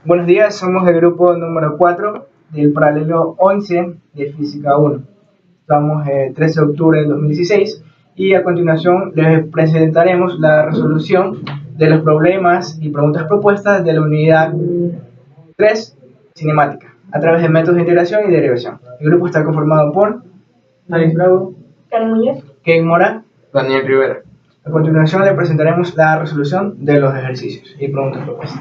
Buenos días, somos el grupo número 4 del paralelo 11 de Física 1. Estamos el 13 de octubre del 2016 y a continuación les presentaremos la resolución de los problemas y preguntas propuestas de la unidad 3, cinemática, a través de métodos de integración y derivación. El grupo está conformado por Alex Bravo, Karen Muñoz, Kevin Mora, Daniel Rivera. A continuación le presentaremos la resolución de los ejercicios y preguntas propuestas.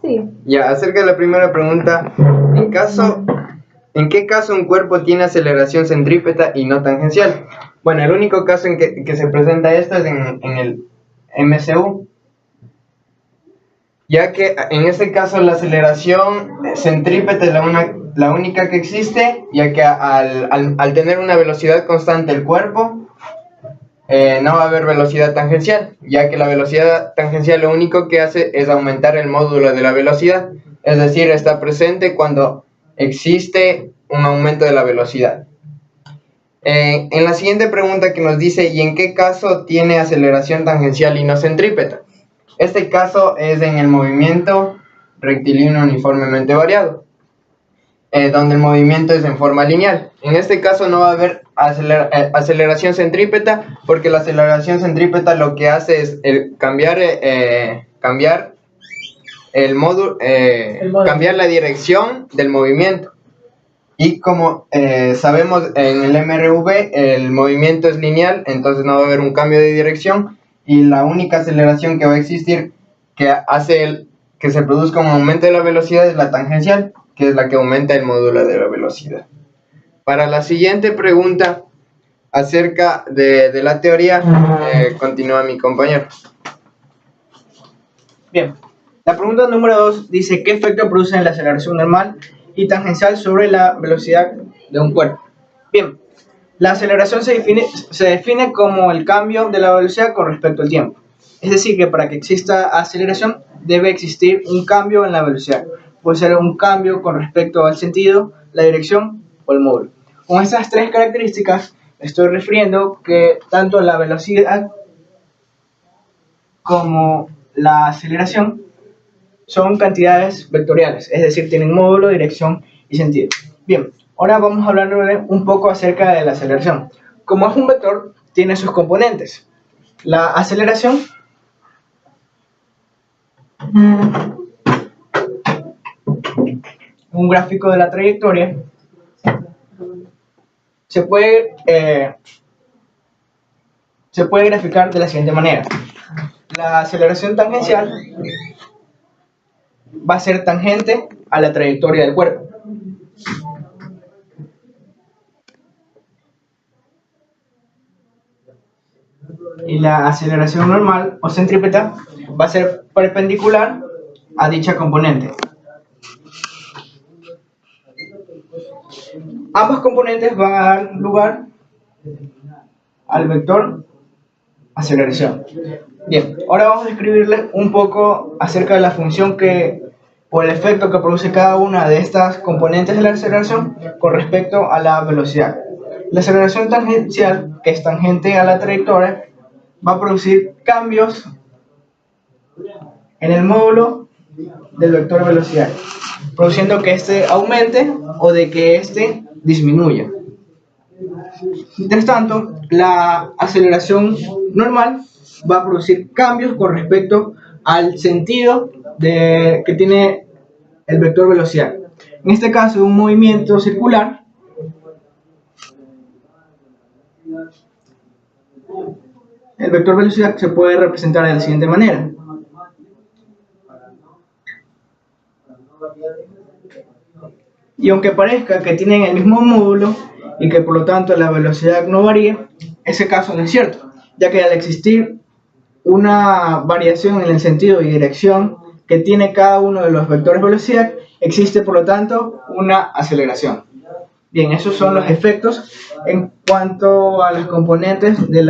sí. Ya, acerca de la primera pregunta, ¿en qué caso un cuerpo tiene aceleración centrípeta y no tangencial? Bueno, el único caso en que se presenta esto es en el MCU, ya que en este caso la aceleración centrípeta es la única que existe, ya que al tener una velocidad constante el cuerpo, no va a haber velocidad tangencial, ya que la velocidad tangencial lo único que hace es aumentar el módulo de la velocidad, es decir, está presente cuando existe un aumento de la velocidad. En la siguiente pregunta que nos dice, ¿y en qué caso tiene aceleración tangencial y no centrípeta? Este caso es en el movimiento rectilíneo uniformemente variado, donde el movimiento es en forma lineal. En este caso no va a haber aceleración centrípeta, porque la aceleración centrípeta lo que hace es cambiar la dirección del movimiento. Y como sabemos en el MRV el movimiento es lineal, entonces no va a haber un cambio de dirección, y la única aceleración que va a existir que hace que se produzca un aumento de la velocidad es la tangencial, que es la que aumenta el módulo de la velocidad. Para la siguiente pregunta acerca de la teoría, continúa mi compañero. Bien, la pregunta número 2 dice, ¿qué efecto produce la aceleración normal y tangencial sobre la velocidad de un cuerpo? Bien, la aceleración se define como el cambio de la velocidad con respecto al tiempo. Es decir, que para que exista aceleración debe existir un cambio en la velocidad. Puede ser un cambio con respecto al sentido, la dirección o el módulo. Con estas tres características estoy refiriendo que tanto la velocidad como la aceleración son cantidades vectoriales, es decir, tienen módulo, dirección y sentido. Bien, ahora vamos a hablar un poco acerca de la aceleración. Como es un vector, tiene sus componentes. La aceleración un gráfico de la trayectoria se puede graficar de la siguiente manera. La aceleración tangencial va a ser tangente a la trayectoria del cuerpo. Y la aceleración normal o centrípeta va a ser perpendicular a dicha componente. Ambos componentes van a dar lugar al vector aceleración. Bien, ahora vamos a describirles un poco acerca de la función o el efecto que produce cada una de estas componentes de la aceleración con respecto a la velocidad. La aceleración tangencial, que es tangente a la trayectoria, va a producir cambios en el módulo del vector velocidad, produciendo que éste aumente o de que éste disminuya. Mientras tanto, la aceleración normal va a producir cambios con respecto al sentido que tiene el vector velocidad. En este caso, un movimiento circular el vector velocidad se puede representar de la siguiente manera. Y aunque parezca que tienen el mismo módulo y que por lo tanto la velocidad no varía, ese caso no es cierto, ya que al existir una variación en el sentido y dirección que tiene cada uno de los vectores de velocidad, existe por lo tanto una aceleración. Bien, esos son los efectos en cuanto a las componentes del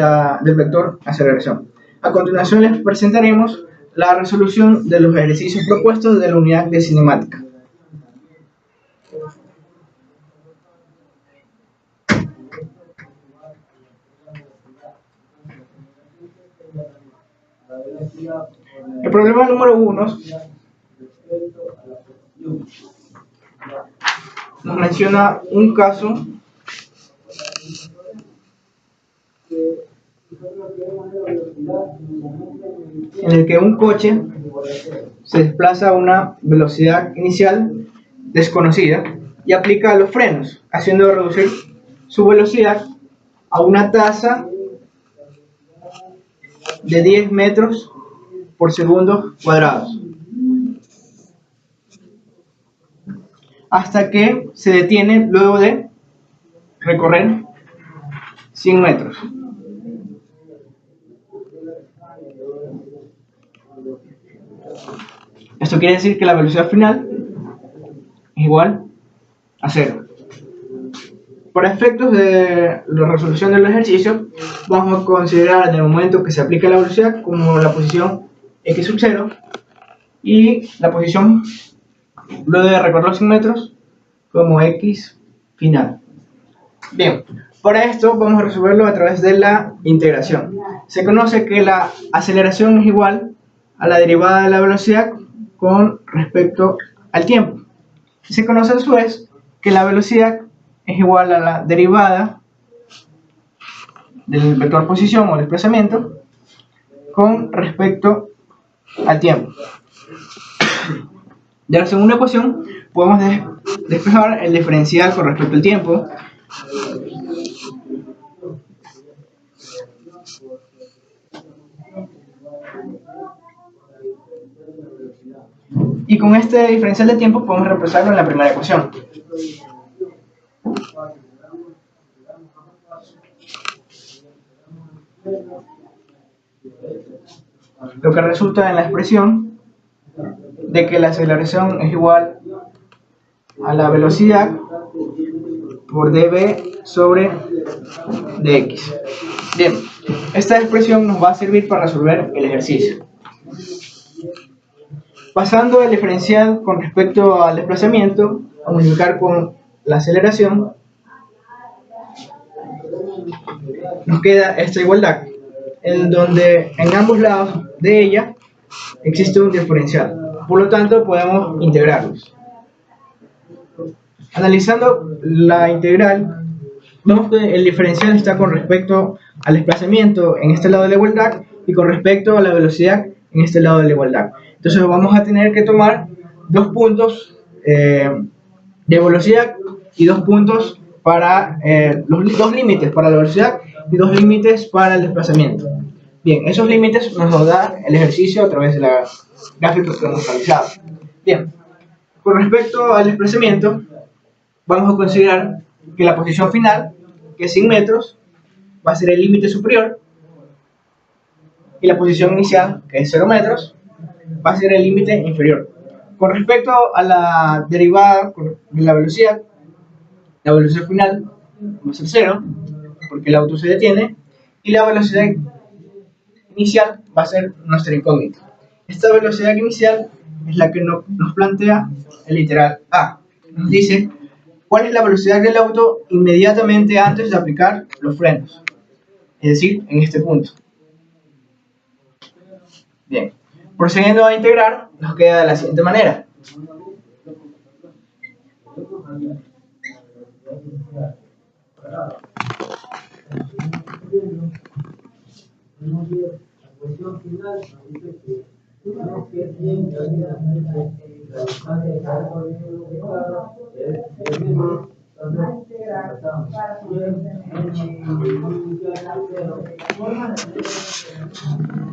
vector aceleración. A continuación les presentaremos la resolución de los ejercicios propuestos de la unidad de cinemática. El problema número 1 nos menciona un caso en el que un coche se desplaza a una velocidad inicial desconocida y aplica los frenos, haciendo reducir su velocidad a una tasa de 10 metros por segundo cuadrados, hasta que se detiene luego de recorrer 100 metros. Esto quiere decir que la velocidad final es igual a 0. Para efectos de la resolución del ejercicio, vamos a considerar en el momento que se aplica la velocidad como la posición x sub 0 y la posición luego de recorrer los 100 metros como x final. Bien, para esto vamos a resolverlo a través de la integración. Se conoce que la aceleración es igual a la derivada de la velocidad con respecto al tiempo. Se conoce a su vez que la velocidad es igual a la derivada del vector posición o desplazamiento con respecto al tiempo. De la segunda ecuación podemos despejar el diferencial con respecto al tiempo. Y con este diferencial de tiempo podemos reemplazarlo en la primera ecuación. Lo que resulta en la expresión de que la aceleración es igual a la velocidad por dv sobre dx. Bien, esta expresión nos va a servir para resolver el ejercicio. Pasando el diferencial con respecto al desplazamiento a multiplicar con la aceleración, nos queda esta igualdad, en donde en ambos lados de ella existe un diferencial. Por lo tanto, podemos integrarlos. Analizando la integral, vemos que el diferencial está con respecto al desplazamiento en este lado de la igualdad y con respecto a la velocidad en este lado de la igualdad. Entonces vamos a tener que tomar dos puntos de velocidad y dos puntos para dos límites para la velocidad y dos límites para el desplazamiento. Bien, esos límites nos los da el ejercicio a través de la gráfica que hemos realizado. Bien, con respecto al desplazamiento, vamos a considerar que la posición final, que es 100 metros, va a ser el límite superior, y la posición inicial, que es 0 metros, va a ser el límite inferior. Con respecto a la derivada de la velocidad final va a ser 0, porque el auto se detiene, y la velocidad inicial va a ser nuestra incógnita. Esta velocidad inicial es la que nos plantea el literal A. Nos dice cuál es la velocidad del auto inmediatamente antes de aplicar los frenos, es decir, en este punto. Bien, procediendo a integrar, nos queda de la siguiente manera.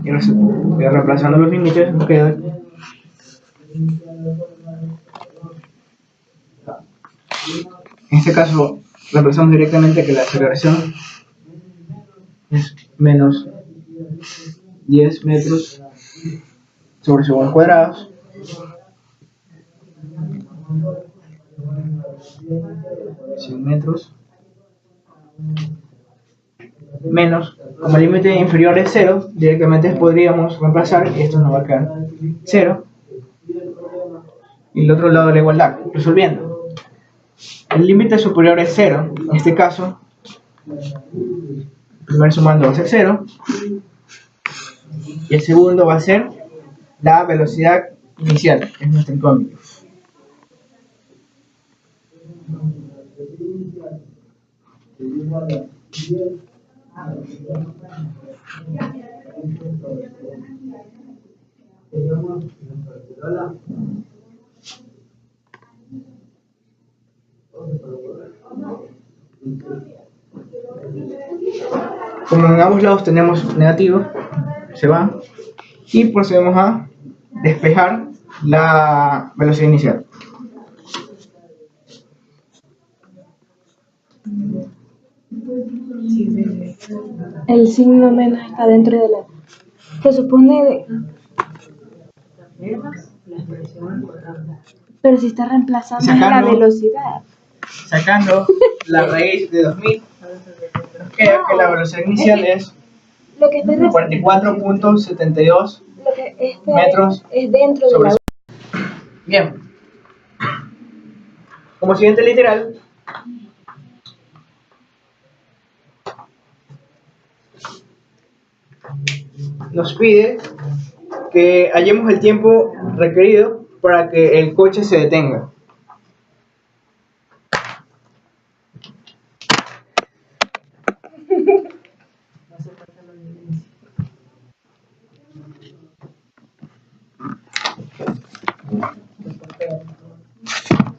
Y reemplazando los límites nos queda en este caso reemplazamos directamente que la aceleración es menos 10 metros sobre segundos cuadrados metros menos, como el límite inferior es 0, directamente podríamos reemplazar y esto nos va a quedar 0 y el otro lado de la igualdad, resolviendo. El límite superior es 0, en este caso el primer sumando va a ser 0 y el segundo va a ser la velocidad inicial, que es nuestro incógnito. Como en ambos lados tenemos negativo, se va y procedemos a despejar la velocidad inicial. El signo menos está dentro de la... Se supone... Pero si está reemplazando la velocidad. Sacando la raíz de 2000, nos queda que la velocidad inicial es 44.72 metros es dentro de sobre la... Bien. Como siguiente literal, nos pide que hallemos el tiempo requerido para que el coche se detenga.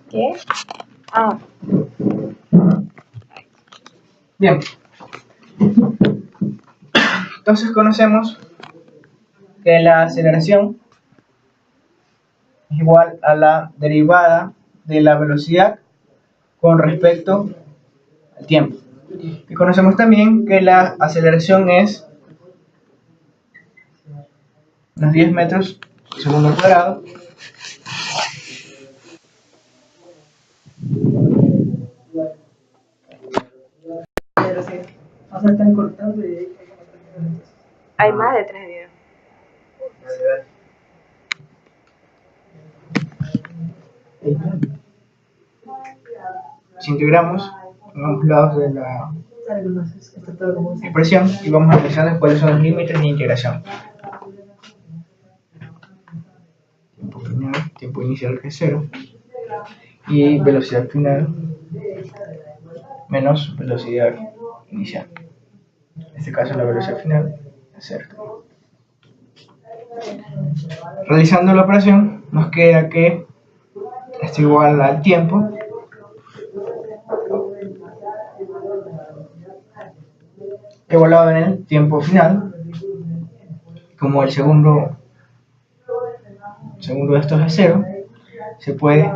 ¿Qué? Ah. Bien. Entonces conocemos que la aceleración es igual a la derivada de la velocidad con respecto al tiempo. Y conocemos también que la aceleración es unos 10 metros por segundo al cuadrado. Hay más de 3 videos. Si integramos ambos lados de la expresión y vamos a analizar cuáles son los límites de integración. Tiempo final, tiempo inicial que es 0 y velocidad final menos velocidad inicial. En este caso la velocidad final es 0. Realizando la operación nos queda que esto es igual al tiempo evaluado en el tiempo final. Como el segundo de estos es 0, se puede,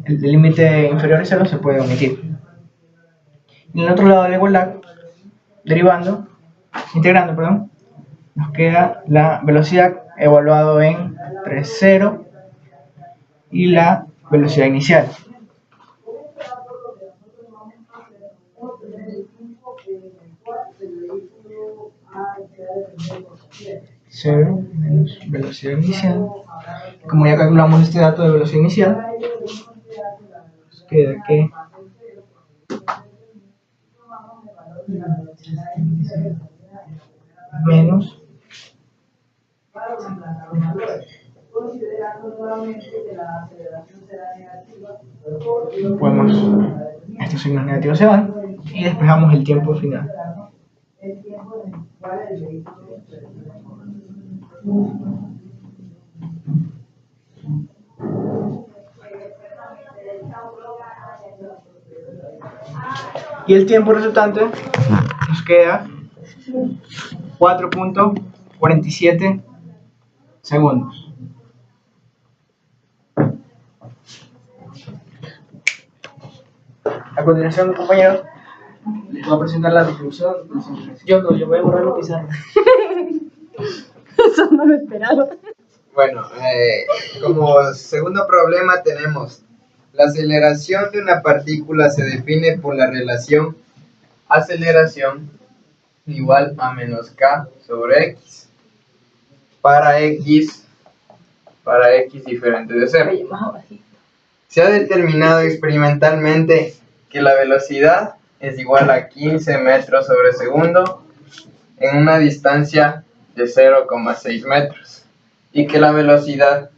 el límite inferior a 0 se puede omitir. En el otro lado de la igualdad, integrando, nos queda la velocidad evaluado en 3,0 y la velocidad inicial. Cero menos velocidad inicial. Como ya calculamos este dato de velocidad inicial, nos queda que menos estos signos negativos se van y despejamos el tiempo final. Y el tiempo resultante nos queda 4.47 segundos. A continuación, compañeros, les voy a presentar la resolución. Yo voy a borrar la pizarra. Eso no lo esperaba. Bueno, como segundo problema tenemos la aceleración de una partícula se define por la relación aceleración igual a menos k sobre x para x diferente de 0. Se ha determinado experimentalmente que la velocidad es igual a 15 metros sobre segundo en una distancia de 0,6 metros y que la velocidad,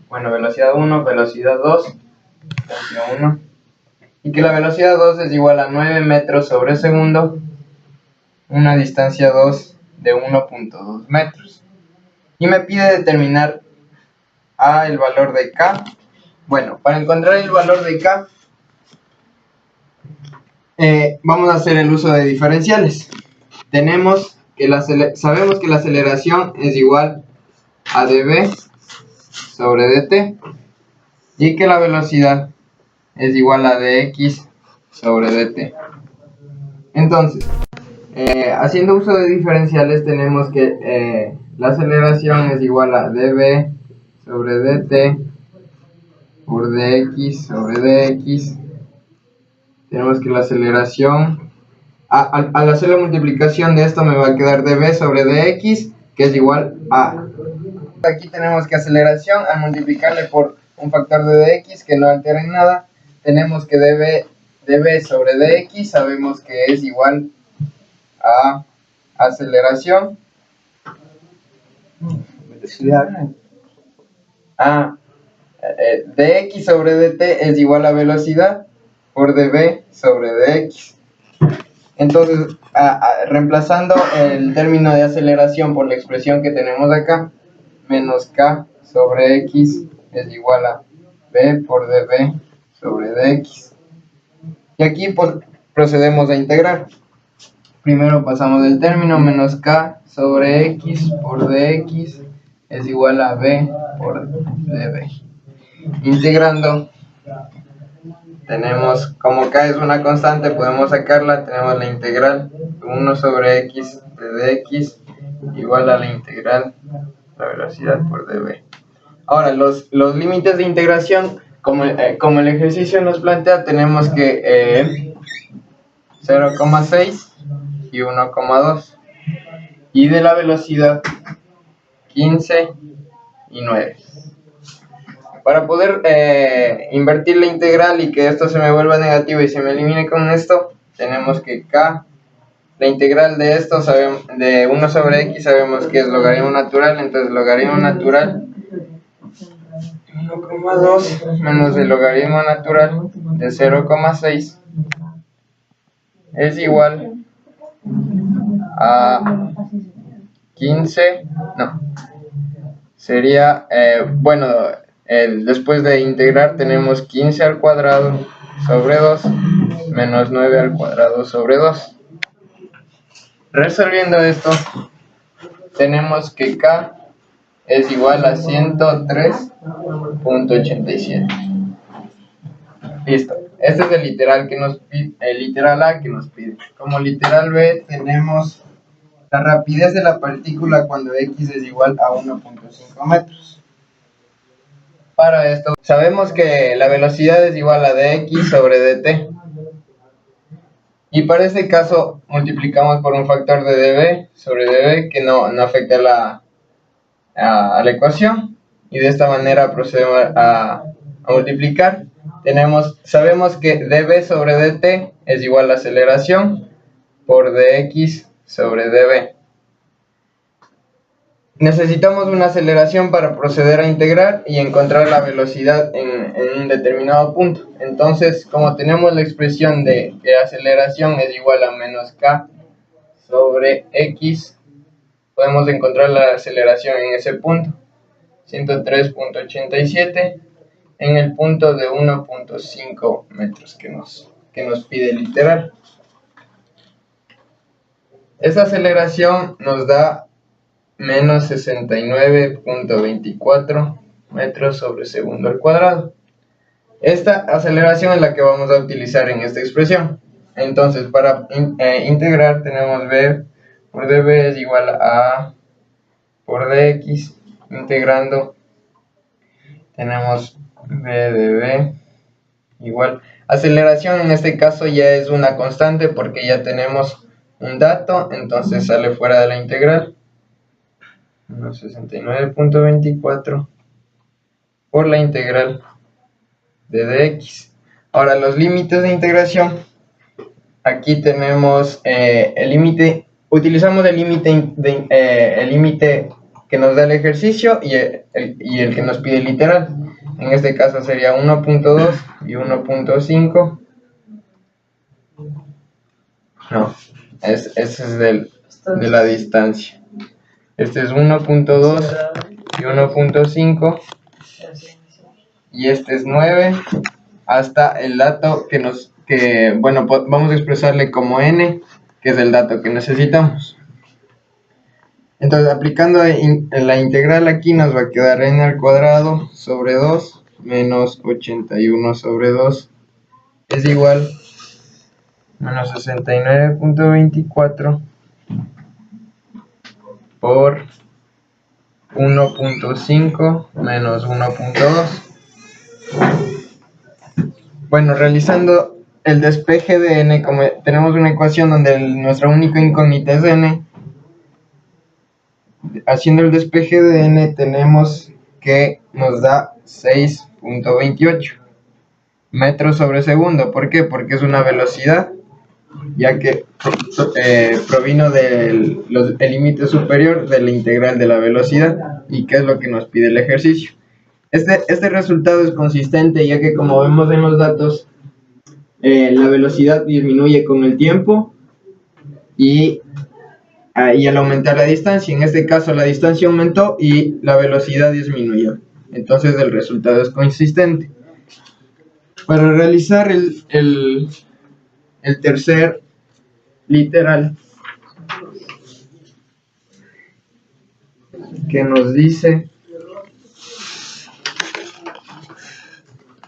bueno, velocidad 1, velocidad 2, distancia 1, y que la velocidad 2 es igual a 9 metros sobre segundo, una distancia 2 de 1.2 metros. Y me pide determinar el valor de K. Bueno, para encontrar el valor de K, vamos a hacer el uso de diferenciales. Sabemos que la aceleración es igual a dv sobre dt y que la velocidad es igual a dx sobre dt. Entonces, haciendo uso de diferenciales, tenemos que la aceleración es igual a dv sobre dt por dx sobre dx. Tenemos que la aceleración, al hacer la multiplicación de esto me va a quedar dv sobre dx, que es igual a... Aquí tenemos que aceleración, al multiplicarle por un factor de dx que no altera en nada, tenemos que dv sobre dx, sabemos que es igual a aceleración. Dx sobre dt es igual a velocidad por dv sobre dx. Entonces, reemplazando el término de aceleración por la expresión que tenemos acá, menos k sobre x es igual a v por dv sobre dx. Y aquí pues, procedemos a integrar. Primero pasamos el término menos k sobre x por dx es igual a v por dv. Integrando, tenemos, como k es una constante, podemos sacarla, tenemos la integral 1 sobre x de dx igual a la integral la velocidad por dv. Ahora, los límites de integración, como el ejercicio nos plantea, tenemos que 0,6 y 1,2, y de la velocidad 15 y 9. Para poder invertir la integral y que esto se me vuelva negativo y se me elimine con esto, tenemos que k, la integral de esto, de 1 sobre x, sabemos que es logaritmo natural, entonces logaritmo natural 1,2 menos el logaritmo natural de 0,6 es igual a 15, no, sería, bueno, después de integrar tenemos 15 al cuadrado sobre 2 menos 9 al cuadrado sobre 2. Resolviendo esto, tenemos que k es igual a 103.87. Listo. Este es el literal que nos pide, el literal A que nos pide. Como literal B tenemos la rapidez de la partícula cuando x es igual a 1.5 metros. Para esto, sabemos que la velocidad es igual a dx sobre dt. Y para este caso, multiplicamos por un factor de dv sobre dv que no afecta a la ecuación. Y de esta manera procedemos a multiplicar. Sabemos que dv sobre dt es igual a aceleración por dx sobre dv. Necesitamos una aceleración para proceder a integrar y encontrar la velocidad en un determinado punto. Entonces, como tenemos la expresión de que aceleración es igual a menos k sobre x, podemos encontrar la aceleración en ese punto, 103.87, en el punto de 1.5 metros que nos pide el literal. Esta aceleración nos da menos 69.24 metros sobre segundo al cuadrado. Esta aceleración es la que vamos a utilizar en esta expresión. Entonces, para integrar tenemos v por dv es igual a por dx. Integrando tenemos v de v igual. Aceleración en este caso ya es una constante porque ya tenemos un dato, entonces sale fuera de la integral. Menos 69.24 por la integral de dx. Ahora los límites de integración. Aquí tenemos el límite. Utilizamos el límite que nos da el ejercicio y el que nos pide el literal. En este caso sería 1.2 y 1.5. No, ese es de la distancia. Este es 1.2 y 1.5. Y este es 9 hasta el dato bueno, vamos a expresarle como n, que es el dato que necesitamos. Entonces, aplicando la integral aquí, nos va a quedar n al cuadrado sobre 2 menos 81 sobre 2 es igual a menos 69.24 por 1.5 menos 1.2. Bueno, realizando el despeje de n, como tenemos una ecuación donde nuestra única incógnita es n, haciendo el despeje de n tenemos que nos da 6.28 metros sobre segundo. ¿Por qué? Porque es una velocidad, ya que provino del límite superior de la integral de la velocidad, y que es lo que nos pide el ejercicio. Este resultado es consistente, ya que, como vemos en los datos, la velocidad disminuye con el tiempo y al aumentar la distancia. En este caso la distancia aumentó y la velocidad disminuyó. Entonces el resultado es consistente. Para realizar el tercer literal, que nos dice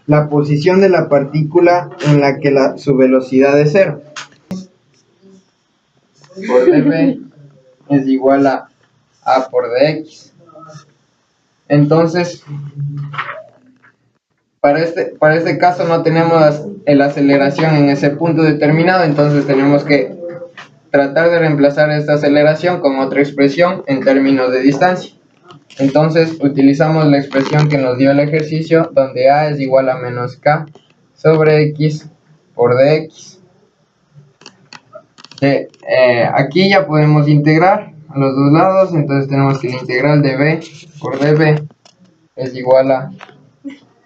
la posición de la partícula en la que su velocidad es 0 por dv es igual a por dx. Entonces, para este caso no tenemos la aceleración en ese punto determinado, entonces tenemos que tratar de reemplazar esta aceleración con otra expresión en términos de distancia. Entonces utilizamos la expresión que nos dio el ejercicio, donde a es igual a menos k sobre x por dx. Aquí ya podemos integrar a los dos lados, entonces tenemos que la integral de b por dv es igual a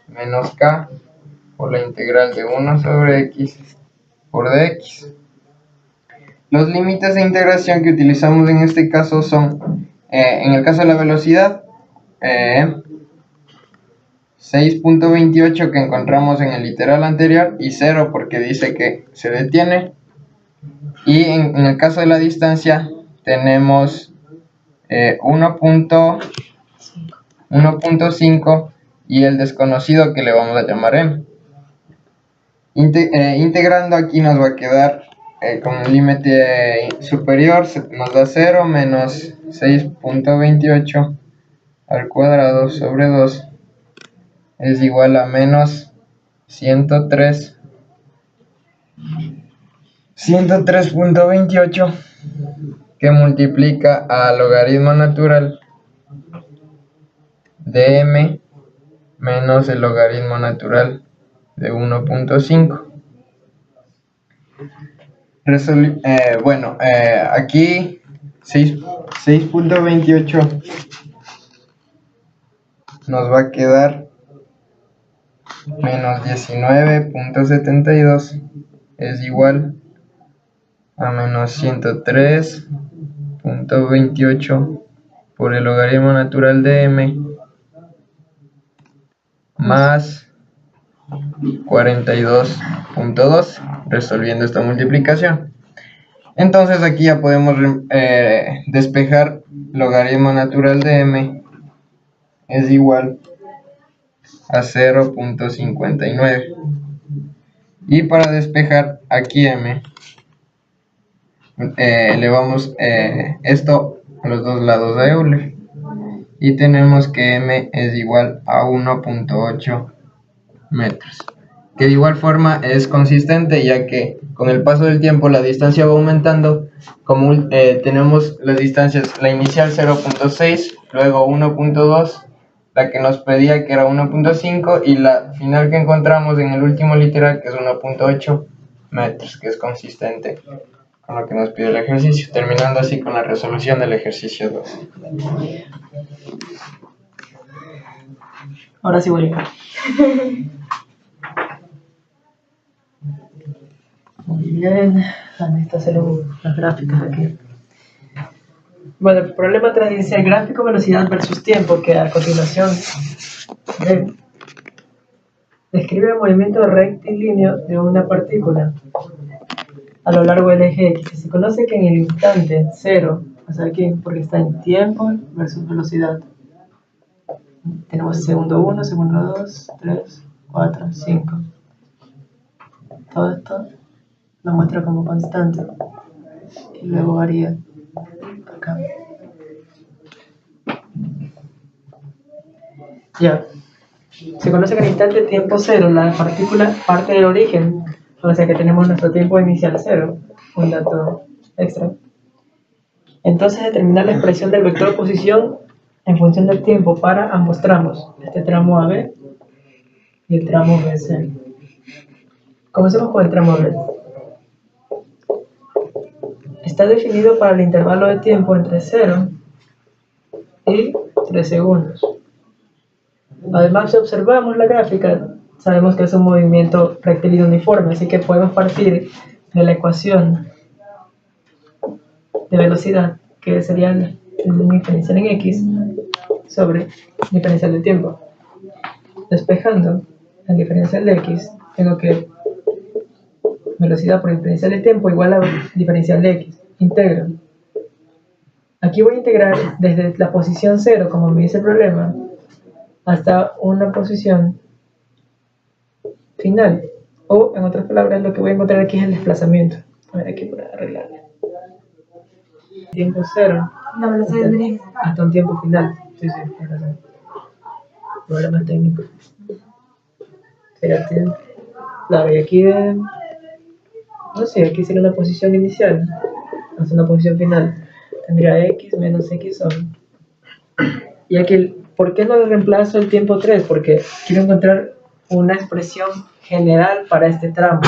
menos k por la integral de 1 sobre x por dx. Los límites de integración que utilizamos en este caso son, en el caso de la velocidad, 6.28 que encontramos en el literal anterior y 0 porque dice que se detiene. Y en el caso de la distancia tenemos 1.5 y el desconocido que le vamos a llamar m. Integrando aquí nos va a quedar con el límite superior, nos da 0 menos 6.28 al cuadrado sobre 2 es igual a menos 103.28 que multiplica al logaritmo natural de m menos el logaritmo natural de 1.5. Aquí 6.28 nos va a quedar menos 19.72 es igual a menos 103.28 por el logaritmo natural de m más 42.2, resolviendo esta multiplicación. Entonces aquí ya podemos despejar logaritmo natural de m es igual a 0.59, y para despejar aquí m elevamos esto a los dos lados de Euler y tenemos que m es igual a 1.8 metros, que de igual forma es consistente, ya que con el paso del tiempo la distancia va aumentando. Como tenemos las distancias, la inicial 0.6, luego 1.2, la que nos pedía que era 1.5 y la final que encontramos en el último literal que es 1.8 metros, que es consistente con lo que nos pide el ejercicio, terminando así con la resolución del ejercicio 2. Ahora sí voy a Muy bien, necesito hacer unas gráficas aquí. Bueno, el problema 3 dice gráfico velocidad versus tiempo, que a continuación describe el movimiento rectilíneo de una partícula a lo largo del eje X. Se conoce que en el instante 0, o sea aquí, porque está en tiempo versus velocidad. Tenemos segundo 1, segundo 2, 3, 4, 5. Todo esto lo muestra como constante y luego varía acá. Ya. Se conoce que en el instante tiempo 0 la partícula parte del origen, o sea que tenemos nuestro tiempo inicial 0, un dato extra. Entonces determinar la expresión del vector de posición en función del tiempo para ambos tramos, este tramo AB y el tramo BC. Comencemos con el tramo B. Está definido para el intervalo de tiempo entre 0 y 3 segundos. Además, si observamos la gráfica, sabemos que es un movimiento rectilíneo uniforme, así que podemos partir de la ecuación de velocidad, que sería el diferencial en X sobre diferencial de tiempo. Despejando el diferencial de X, tengo que velocidad por diferencial de tiempo igual a diferencial de X, integro. Aquí voy a integrar desde la posición 0, como me dice el problema, hasta una posición final, o en otras palabras lo que voy a encontrar aquí es el desplazamiento. A ver aquí para arreglarle. Tiempo 0 hasta un tiempo final. Sí, tienes razón. Problemas técnicos. Claro, y aquí no sé, aquí sería una posición inicial hasta una posición final. Tendría x menos x sobre. Y aquí, ¿por qué no le reemplazo el tiempo 3? Porque quiero encontrar una expresión general para este tramo.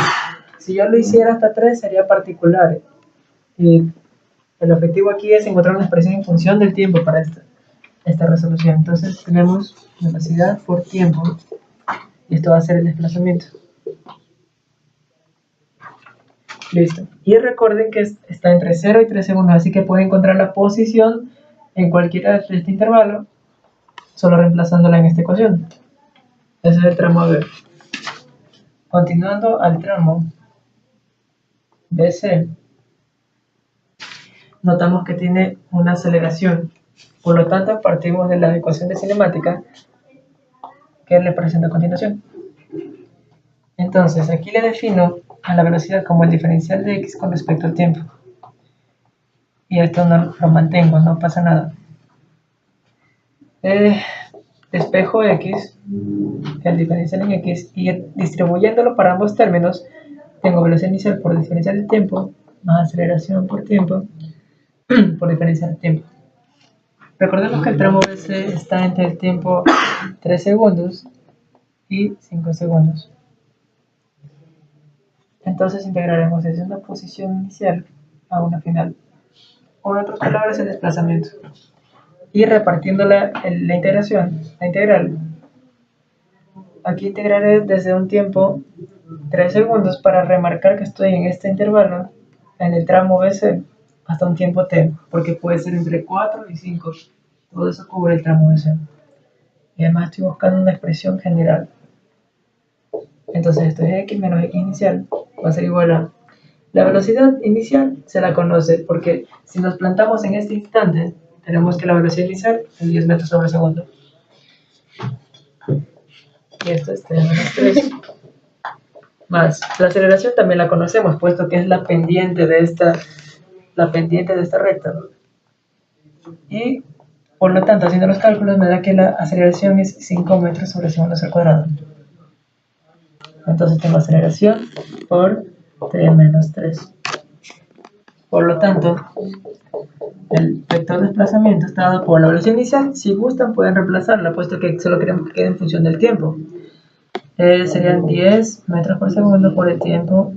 Si yo lo hiciera hasta 3 sería particular. Y el objetivo aquí es encontrar una expresión en función del tiempo para esta resolución. Entonces tenemos velocidad por tiempo. Y esto va a ser el desplazamiento. Listo. Y recuerden que está entre 0 y 3 segundos, así que pueden encontrar la posición en cualquiera de este intervalo, solo reemplazándola en esta ecuación. Ese es el tramo B. Continuando al tramo BC, notamos que tiene una aceleración. Por lo tanto, partimos de la ecuación de cinemática que les presento a continuación. Entonces, aquí le defino a la velocidad como el diferencial de x con respecto al tiempo. Y esto no lo mantengo, no pasa nada. Despejo x, el diferencial en x, y distribuyéndolo para ambos términos, tengo velocidad inicial por diferencial de tiempo, más aceleración por tiempo, por diferencial de tiempo. Recordemos que el tramo BC está entre el tiempo 3 segundos y 5 segundos. Entonces integraremos desde una posición inicial a una final, o en otras palabras el desplazamiento, y repartiendo la integral, aquí integraré desde un tiempo 3 segundos para remarcar que estoy en este intervalo, en el tramo BC, hasta un tiempo t, porque puede ser entre 4 y 5, todo eso cubre el tramo BC. Y además estoy buscando una expresión general. Entonces esto es x menos x inicial, va a ser igual a la velocidad inicial, se la conoce, porque si nos plantamos en este instante, tenemos que la velocidad inicial es 10 metros sobre segundo. Y esto es 3 menos 3. Más, la aceleración también la conocemos, puesto que es la pendiente de esta recta. Y, por lo tanto, haciendo los cálculos, me da que la aceleración es 5 metros sobre segundos al cuadrado. Entonces tengo aceleración por 3 menos 3. Por lo tanto, el vector de desplazamiento está dado por la velocidad inicial. Si gustan pueden reemplazarla, puesto que solo queremos que quede en función del tiempo. Serían 10 metros por segundo por el tiempo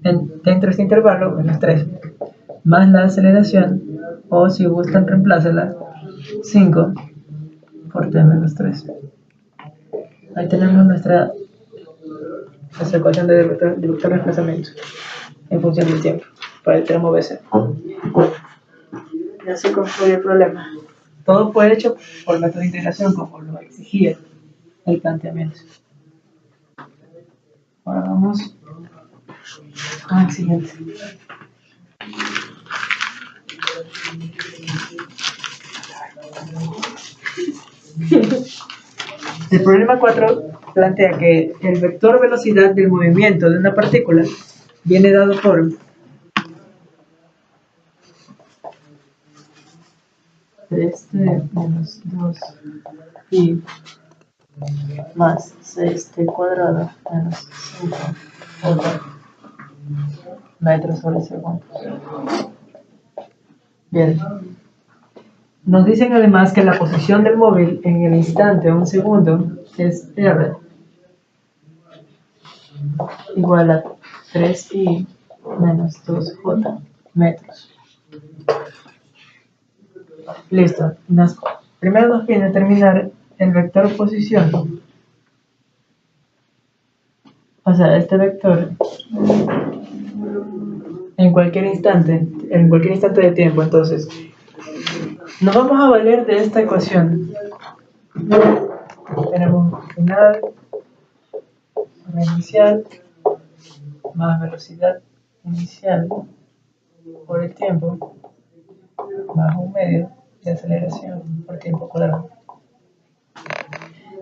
dentro de este intervalo, menos 3, más la aceleración, o si gustan reemplázala, 5 por t menos 3. Ahí tenemos nuestra ecuación de vector de desplazamiento en función del tiempo para el tramo BC. Y así concluye el problema. Todo fue hecho por método de integración como lo exigía el planteamiento. Ahora vamos al siguiente. El problema 4 plantea que el vector velocidad del movimiento de una partícula viene dado por t menos 2 i más 6t cuadrado menos 5 metros sobre segundo. Bien. Nos dicen además que la posición del móvil en el instante o un segundo es r igual a 3i menos 2j metros. Listo. Primero nos pide determinar el vector posición. O sea, este vector en cualquier instante de tiempo. Entonces, nos vamos a valer de esta ecuación. Tenemos final inicial más velocidad inicial por el tiempo más un medio de aceleración por tiempo cuadrado.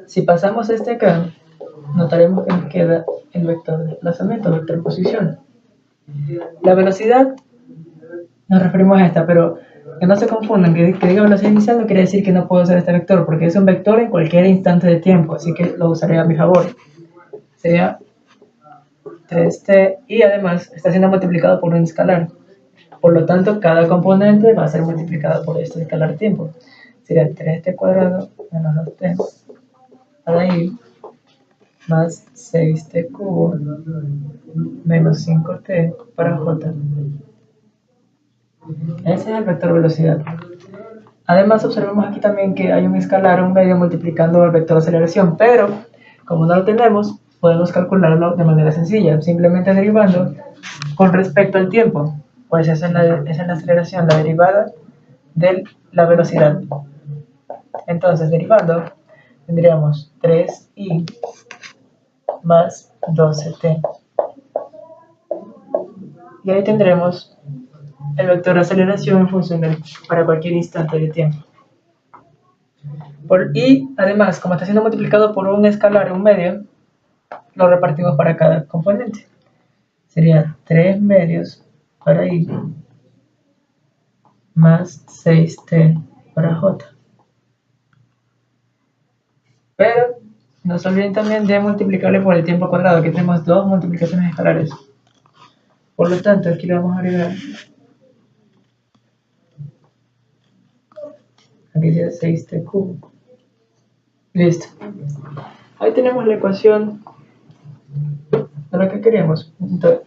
Si pasamos este acá, notaremos que nos queda el vector de desplazamiento, vector posición. La velocidad, nos referimos a esta, pero que no se confundan, que diga velocidad inicial no quiere decir que no puedo usar este vector, porque es un vector en cualquier instante de tiempo, así que lo usaré a mi favor. Sería 3t y además está siendo multiplicado por un escalar. Por lo tanto, cada componente va a ser multiplicado por este escalar tiempo. Sería 3t cuadrado menos 2t para i más 6t cubo menos 5t para j. Ese es el vector velocidad. Además, observemos aquí también que hay un escalar, un medio multiplicando el vector aceleración, pero como no lo tenemos, podemos calcularlo de manera sencilla, simplemente derivando con respecto al tiempo. Pues esa es la aceleración, la derivada de la velocidad. Entonces, derivando, tendríamos 3i más 12t. Y ahí tendremos el vector de aceleración en función para cualquier instante de tiempo. Y además, como está siendo multiplicado por un escalar, un medio, lo repartimos para cada componente. Sería 3 medios para i más 6t para j. Pero no se olviden también de multiplicarle por el tiempo cuadrado. Aquí tenemos dos multiplicaciones escalares. Por lo tanto, aquí le vamos a agregar. Aquí sería 6t cubo. Listo. Ahí tenemos la ecuación de lo que queríamos. Entonces,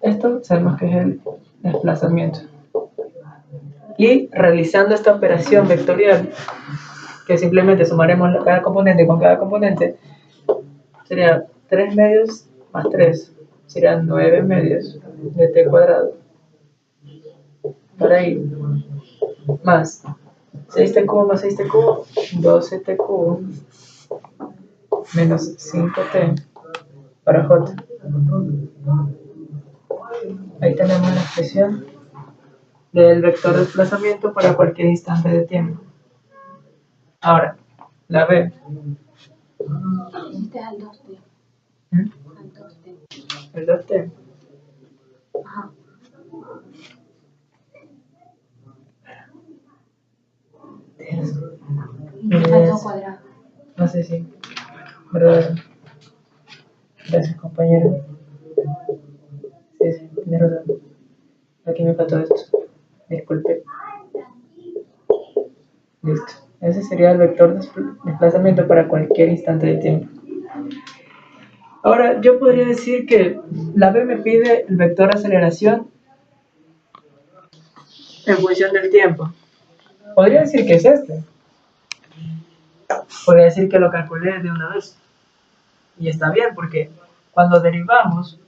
esto sabemos que es el desplazamiento. Y realizando esta operación vectorial, que simplemente sumaremos cada componente con cada componente, sería 3 medios más 3, serían 9 medios de t cuadrado para i más 6t cubo más 6t cubo, 12t cubo menos 5t para j. Ahí tenemos la expresión del vector de desplazamiento para cualquier instante de tiempo. Ahora, la B. Este es al 2T. Al 2T. El 2T. Ajá. Al 2 cuadrado. No sé si. ¿Verdad? Gracias, compañero. Sí, tienes razón. Aquí me faltó esto. Disculpe. Listo. Ese sería el vector de desplazamiento para cualquier instante de tiempo. Ahora, yo podría decir que la B me pide el vector aceleración en función del tiempo. Podría decir que es este. Podría decir que lo calculé de una vez. Y está bien, porque cuando derivamos,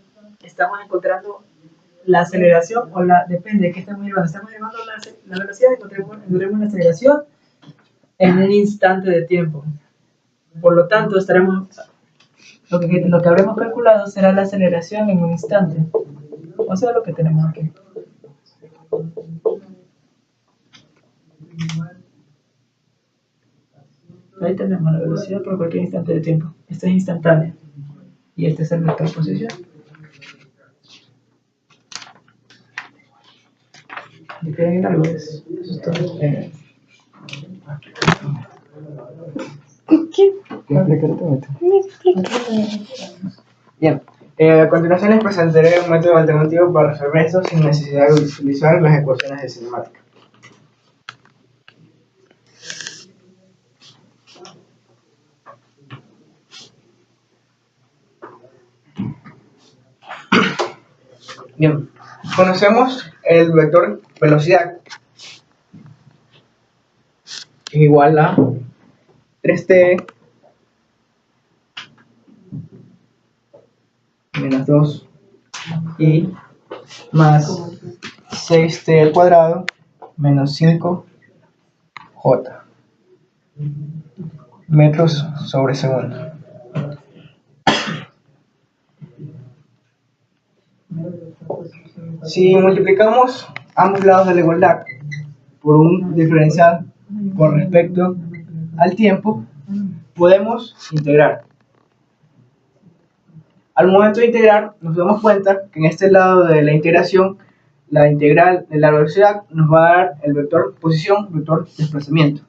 estamos encontrando la aceleración o la... Depende de qué estamos derivando. Estamos derivando la velocidad, encontremos la aceleración en un instante de tiempo. Por lo tanto, lo que habremos calculado será la aceleración en un instante. O sea, lo que tenemos aquí. Ahí tenemos la velocidad por cualquier instante de tiempo. Esta es instantánea. Y este es el vector de posición. ¿Me quieren algo? Eso es todo. ¿Qué? Me Bien, a continuación les presentaré un método alternativo para resolver esto sin necesidad de utilizar las ecuaciones de cinemática. Bien, conocemos el vector velocidad, que es igual a 3t menos 2 y más 6t al cuadrado menos 5j metros sobre segundo. Si multiplicamos ambos lados de la igualdad por un diferencial con respecto al tiempo, podemos integrar. Al momento de integrar, nos damos cuenta que en este lado de la integración, la integral de la velocidad nos va a dar el vector posición, vector desplazamiento.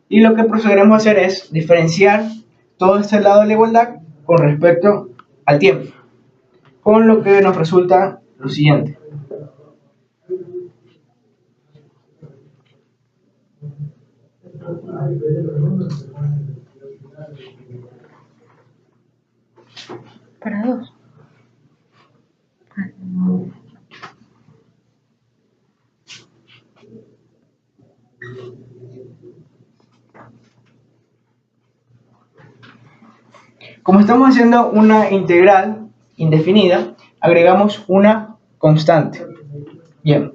Y lo que procederemos a hacer es diferenciar todo este lado de la igualdad con respecto al tiempo, con lo que nos resulta lo siguiente. Para 2. Como estamos haciendo una integral indefinida, agregamos una constante. Bien,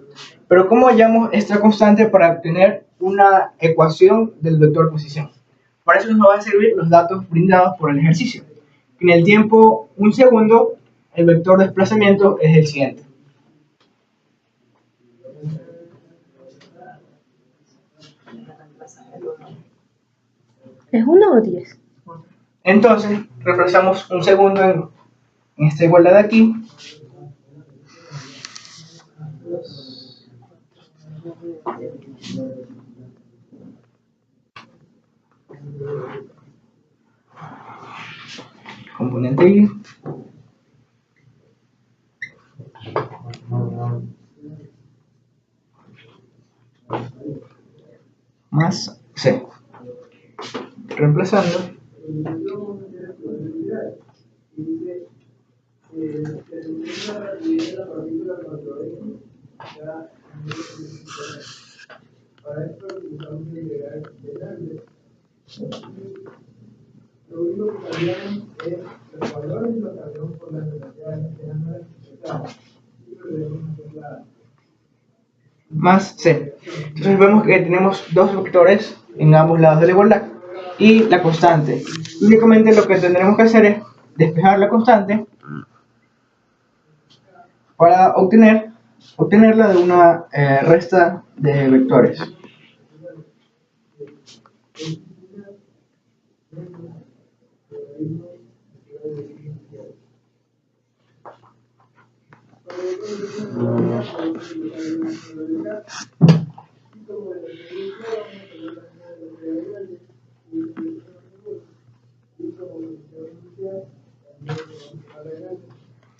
pero ¿cómo hallamos esta constante para obtener una ecuación del vector posición? Para eso nos van a servir los datos brindados por el ejercicio. En el tiempo 1 segundo, el vector de desplazamiento es el siguiente. ¿Es 1 o 10? Entonces, reemplazamos 1 segundo en esta igualdad de aquí. Componente Y. Más C. Reemplazando. Más C. Entonces vemos que tenemos dos vectores en ambos lados de la igualdad y la constante. Únicamente lo que tendremos que hacer es despejar la constante para obtenerla de una resta de vectores.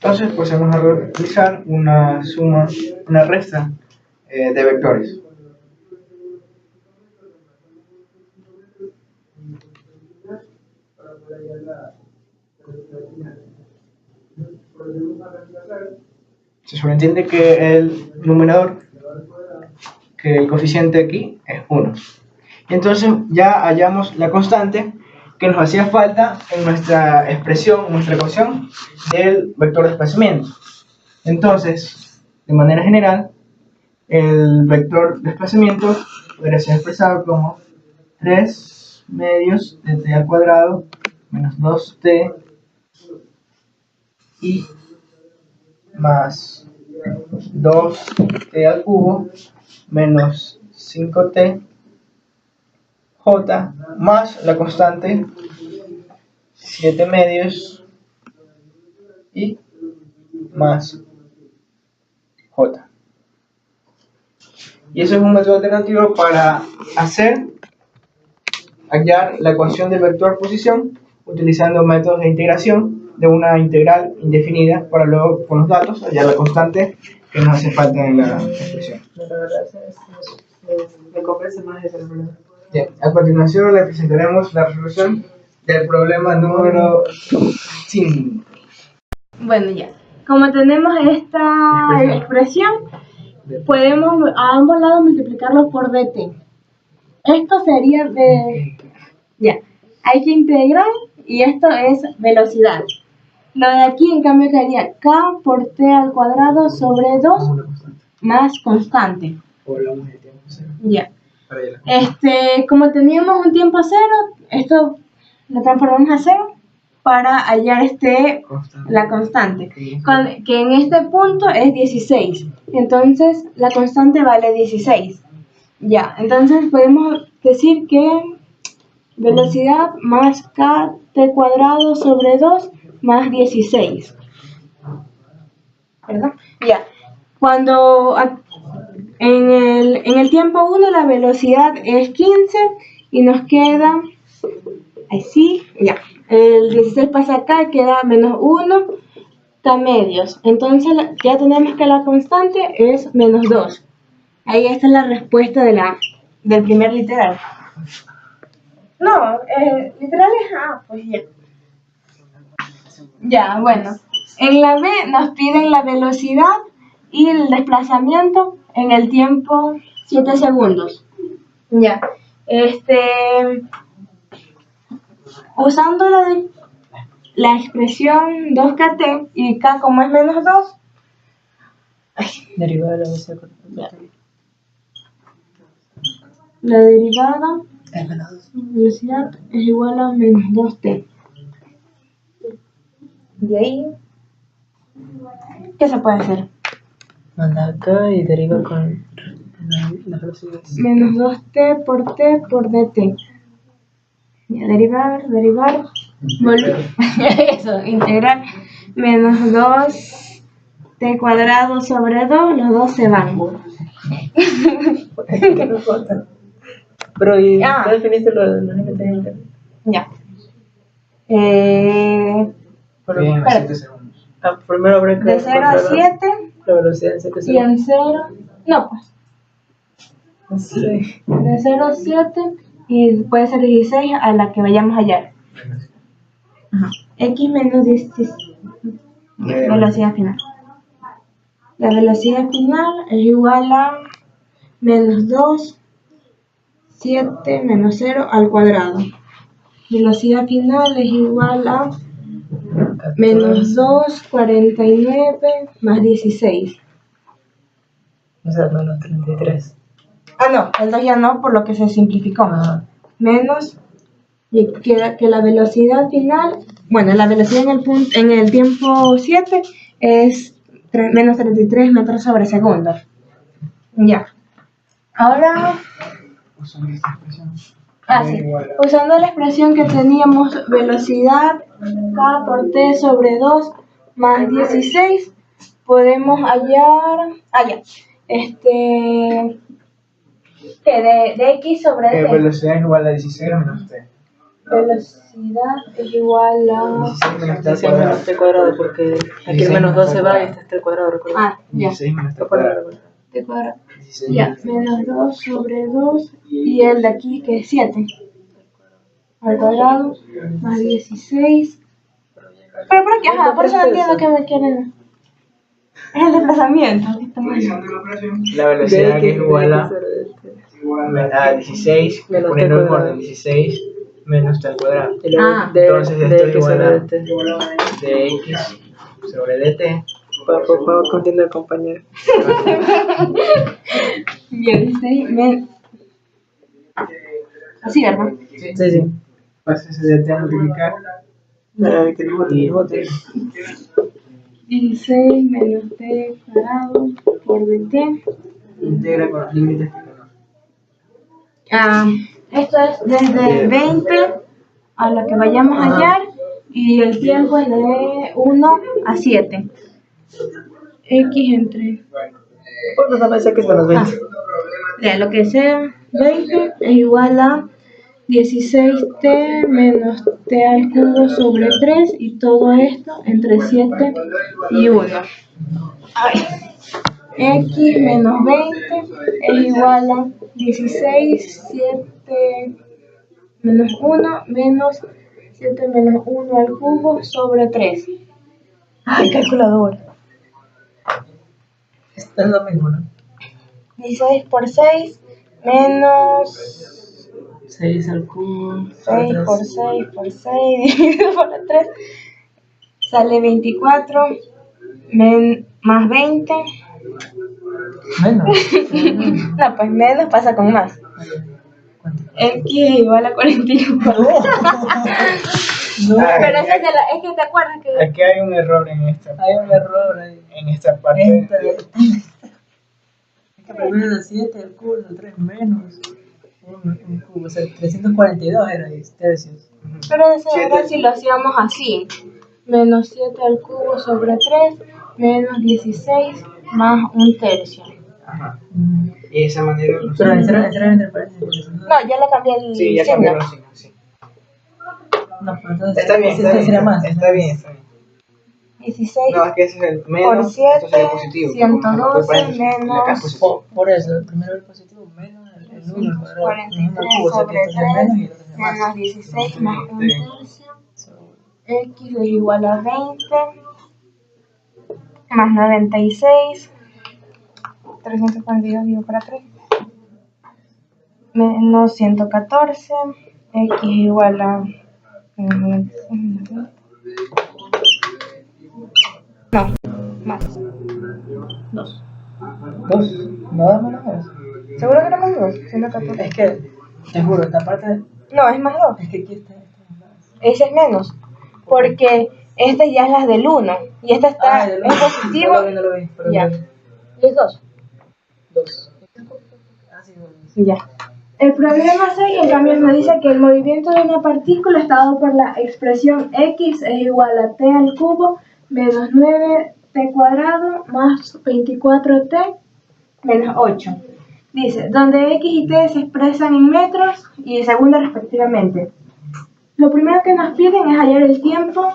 Entonces, pues vamos a realizar una suma, una resta de vectores. Se sobreentiende que el numerador, que el coeficiente aquí es 1. Entonces ya hallamos la constante que nos hacía falta en nuestra expresión, nuestra ecuación del vector de desplazamiento. Entonces, de manera general, el vector de desplazamiento podría ser expresado como 3 medios de t al cuadrado menos 2t y más 2t al cubo menos 5t j más la constante 7 medios y más j. Y eso es un método alternativo para hallar la ecuación del vector posición utilizando métodos de integración de una integral indefinida para luego con los datos hallar la constante que nos hace falta en la expresión. La verdad me convence más ese problema. Bien, a continuación le presentaremos la resolución del problema número 5. Bueno, ya. Como tenemos esta expresión, podemos a ambos lados multiplicarlo por dt. Esto sería de... Ya. Hay que integrar y esto es velocidad. Lo de aquí, en cambio, quedaría k por t al cuadrado sobre 2 más constante. Ya. Como teníamos un tiempo cero, esto lo transformamos a cero para hallar la constante, que en este punto es 16. Entonces, la constante vale 16. Ya, entonces podemos decir que velocidad más kt cuadrado sobre 2 más 16. ¿Verdad? Ya. Cuando en el tiempo 1 la velocidad es 15 y nos queda así, ya. El 16 pasa acá y queda menos 1 k medios. Entonces ya tenemos que la constante es menos 2. Ahí esta es la respuesta del primer literal. No, literal es A, pues ya. Ya, bueno. En la B nos piden la velocidad y el desplazamiento en el tiempo 7 segundos. Ya. Usando la expresión 2kt y k como es menos 2. Derivada de la velocidad. La derivada Es menos 2. de velocidad es igual a menos 2t. De ahí, ¿qué se puede hacer? Manda acá y deriva con las velocidades. Menos 2t por dt. Ya, derivar, eso, integrar. Menos 2t cuadrado sobre 2, los dos se van. ¿Qué nos falta? Pero ¿y ya definiste los límites? Ya. Bien, 7 segundos. Primero habrá que De 0 a 7 la velocidad en 7 y segundos. en 0, no pues. Sí. De 0 a 7 y puede ser 16 a la que vayamos a hallar. Ajá. X menos 16. Velocidad final. La velocidad final es igual a menos 2, 7 menos 0 al cuadrado. Velocidad final es igual a menos 2, 49 más 16. O sea, menos 33. No, el 2 ya no, por lo que se simplificó. Menos, y queda que la velocidad final, bueno, la velocidad en el tiempo 7 es menos 33 metros sobre segundo. Ya. Ahora, usando la expresión que teníamos, velocidad k por t sobre 2 más 16, podemos hallar, que de x sobre t. Velocidad es igual a 16 menos t. Velocidad es igual a 16 menos t T cuadrado, porque aquí el menos 2 se va y este es t cuadrado, recuerda. ya. 16 menos t cuadrado. T cuadrado. Ya, menos 2 sobre 2 y el de aquí que es 7 al cuadrado más 16. Pero por aquí, por eso no entiendo que me quieren. Es el desplazamiento. Aquí está mal. La velocidad que es igual a 16, Menos poniendo t el cuadrado. orden 16 menos t al cuadrado. Y luego Ah. Entonces esto es x igual sobre a dt. dx sobre dt. Por favor, continúa, compañero. Bien, 16 así, ¿verdad? Sí, sí. Pasa ese dt a multiplicar. Que no vote, no vote. 16 menos t cuadrado por dt. Integra con los límites que conozco. Esto es desde 20 a lo que vayamos a hallar y el tiempo es de 1 a 7. X entre Bueno, no me saques menos 20. ya, lo que sea 20 es igual a 16t menos t al cubo sobre 3 y todo esto entre 7 y 1. Ay. X menos 20 es igual a 16, 7 menos 1 menos 7 menos 1 al cubo sobre 3. Ay, calculadora. Es lo mismo, ¿no? 16 por 6 menos 6 al cubo. 6 por 6 por 6 dividido por 3 sale 24 más 20. Menos. No, pues menos pasa con más. ¿Cuánto? X es igual a 41. No. Pero esa es, es que te acuerdas que Aquí hay un error en esta Hay un error ahí. en esta parte. Es que primero era 7 al cubo, el 3 menos un cubo, o sea, 342 era ahí, tercios. pero ese era si lo hacíamos así. Menos 7 al cubo sobre 3 menos 16 más un tercio. Ajá. Y de esa manera. Pero encerrar entre paréntesis. No, ya le cambié el Sí, ya signo. cambió los signos, sí. No, pero entonces Está bien, ese está bien. sería más. Está bien, está bien. 16 No, es que ese es el por menos, 7, esto sería positivo. 112 Acá es menos positivo. Por eso, el primero el positivo menos el 1 al cuadrado. 43 al cubo, o sea que sobre esto sería menos y 3 esto sería más. menos 16 más un tercio. So, X es igual a 20 más 96. 342 dividido para 3 menos 114. X es igual a no, más. 2. Nada menos 2. ¿Seguro que era más 2? 114. Es que, te juro, esta parte, No, es más 2. es que aquí está más. Ese es menos. Porque esta ya es la del 1. Y esta está del es uno. positivo. No lo vi, pero Ya. no lo vi. Y es 2. 2. Ah, sí, bueno. Ya. El problema 6, en cambio, nos dice que el movimiento de una partícula está dado por la expresión x es igual a t al cubo menos 9t cuadrado más 24t menos 8. Dice, donde x y t se expresan en metros y segundos respectivamente. Lo primero que nos piden es hallar el tiempo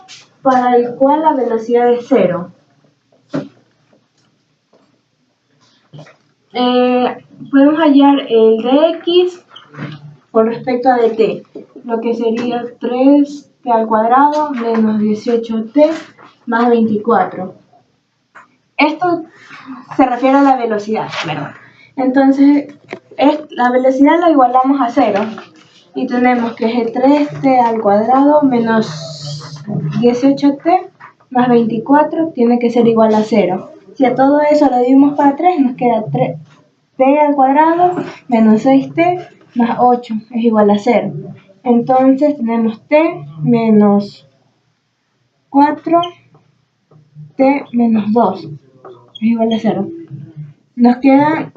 para el cual la velocidad es 0. Podemos hallar el de x con respecto a dt, lo que sería 3t al cuadrado menos 18t más 24. Esto se refiere a la velocidad, ¿verdad? Entonces, la velocidad la igualamos a 0 y tenemos que es el 3t al cuadrado menos 18t más 24 tiene que ser igual a 0. Si a todo eso lo dividimos para 3, nos queda 3t al cuadrado menos 6t más 8 es igual a 0. Entonces tenemos t menos 4, t menos 2 es igual a 0. Nos quedan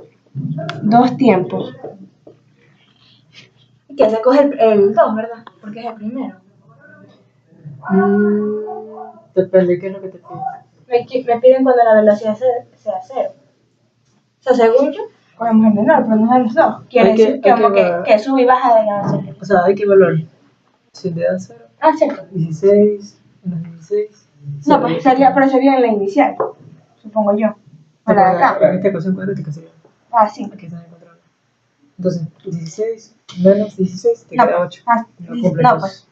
dos tiempos. Que se coge el 2, ¿verdad? Porque es el primero. Depende, ¿qué es lo que te piden? Me piden cuando la velocidad sea 0. O sea, según yo, cogemos el menor, pero nos dan los dos. Quiere decir que sube y baja de la velocidad. O sea, hay que evaluar. Si te da 0, Ah, cierto. 16, menos 16. No, pues sería en la inicial, supongo yo. O la de acá. En esta ecuación cuadrática sería. Ah, sí. Aquí está encontrando. Entonces, 16 menos 16 te No, queda 8. no, pues.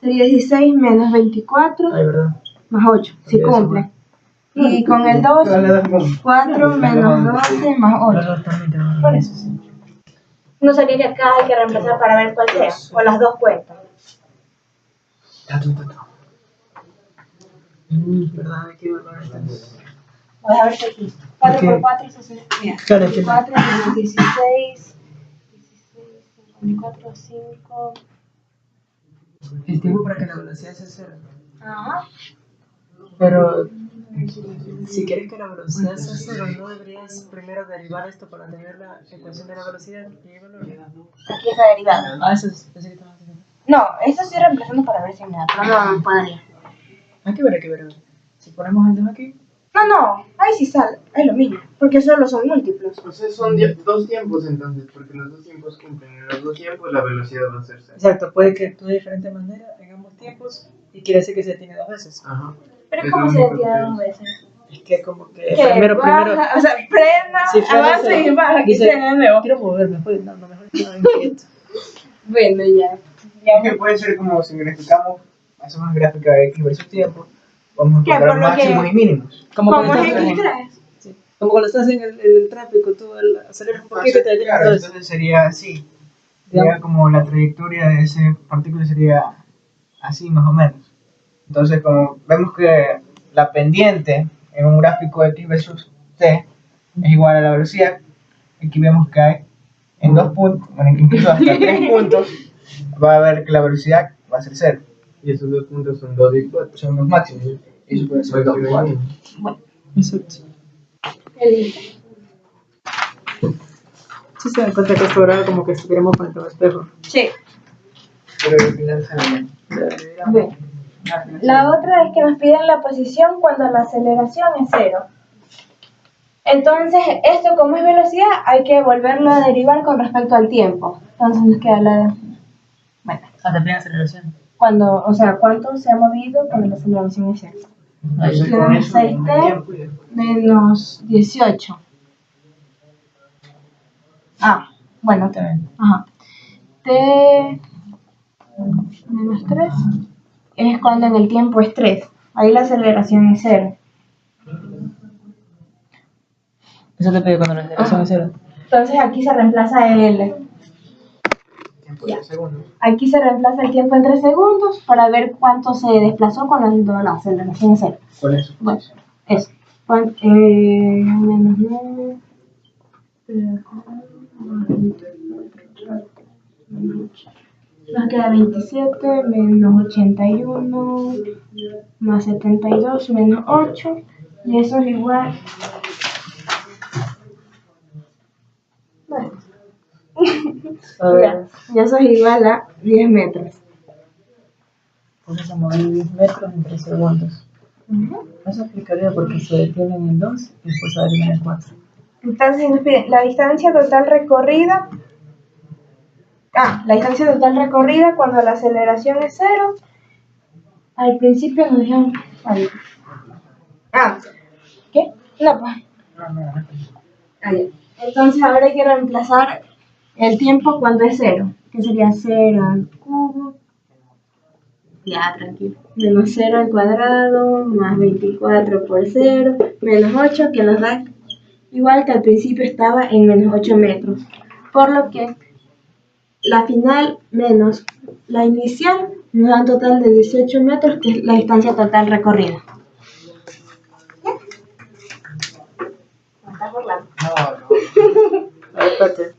Sería 16 menos 24 Ay, ¿verdad? más 8, si Porque eso cumple. va. Y con el 2, 4 menos 12 más 8. Por eso sí. No sería que acá hay que reemplazar para ver cuál sea. O las dos cuentan. ¿Verdad? Hay que evaluar estas. Voy a ver si aquí. 4 por 4 es 60. Mira. Claro, es que 4 menos 16. 54, 5. el tiempo para que la velocidad sea cero. Ajá. Pero si quieres que la velocidad sea cero, ¿no deberías primero derivar esto para tener la ecuación de la velocidad y evaluarla? Aquí está derivado. Ah, eso es que estamos haciendo. No, eso estoy reemplazando para ver si me da. Pero no podría. Hay que ver, hay que ver. Si ponemos el 2 aquí, No, ahí sí sale, es lo mismo, porque solo son múltiplos. Entonces son dos tiempos entonces, porque los dos tiempos cumplen. En los dos tiempos la velocidad va a ser cero. exacto, puede que tú de diferente manera en ambos tiempos y quiere decir que se detiene 2 veces. Ajá. Pero Es ¿cómo lo se único detiene que 2 veces? Es que como que Que primero, baja, o sea, frena, si frena, avanza y baja, que dice, se de nuevo. quiero moverme, pues no, mejor estaba inquieto. Bueno, ya. Ya que puede ser como si verificamos, hacemos una gráfica de X versus tiempo, vamos a ¿Qué? encontrar Por lo máximos que- y mínimos. Como Como cuando es estás en, X3. sí, como cuando estás en el tráfico, tú aceleras un poquito y te detienes Claro, 2. entonces sería así. Sería Digamos, como la trayectoria de ese partícula sería así más o menos. Entonces, como vemos que la pendiente en un gráfico X versus T es igual a la velocidad, aquí vemos que hay en 2 puntos, bueno, incluso hasta 3 puntos, va a ver que la velocidad va a ser 0. Y esos dos puntos son 2 y 4. Son los máximos. Y eso puede ser 2 y 4. exacto. Elige. Sí se dan cuenta que esto ahora como que estuviéramos frente a un espejo. Sí. Pero al final sale Ve. La otra es que nos piden la posición cuando la aceleración es 0. Entonces, esto como es velocidad, hay que volverlo a derivar con respecto al tiempo. Entonces nos queda la... Bueno, Hasta plena aceleración. cuando, o sea, cuánto se ha movido cuando la aceleración es 0. Entonces, Queda con eso, 6t menos 18. Ah, bueno, Está bien. ajá. T menos 3 es cuando en el tiempo es 3. Ahí la aceleración es 0. Eso te pide cuando la aceleración es 0. Entonces aquí se reemplaza el L. tiempo de segundos. Aquí se reemplaza el tiempo en 3 segundos para ver cuánto se desplazó cuando la aceleración es 0. Con eso. Bueno, eso. Menos 9. Nos queda 27 menos 81 más 72 menos 8 y eso es igual. Bueno. A ver, Y eso es igual a 10 metros. porque se movió 10 metros en 3 segundos. Eso explicaría por qué se detienen en 2 y después se detienen en 4. Entonces nos piden la distancia total recorrida. La distancia total recorrida cuando la aceleración es 0. Al principio nos dijeron. ¿Qué? No, pues. Ya. Entonces ahora hay que reemplazar el tiempo cuando es 0, que sería 0 al cubo. Ya, tranquilo. Menos 0 al cuadrado, más 24 por 0, menos 8, que nos da igual que al principio estaba en menos 8 metros. Por lo que la final menos la inicial nos da un total de 18 metros, que es la distancia total recorrida. ¿Ya? ¿Me estás burlando? No. A ver, espérate.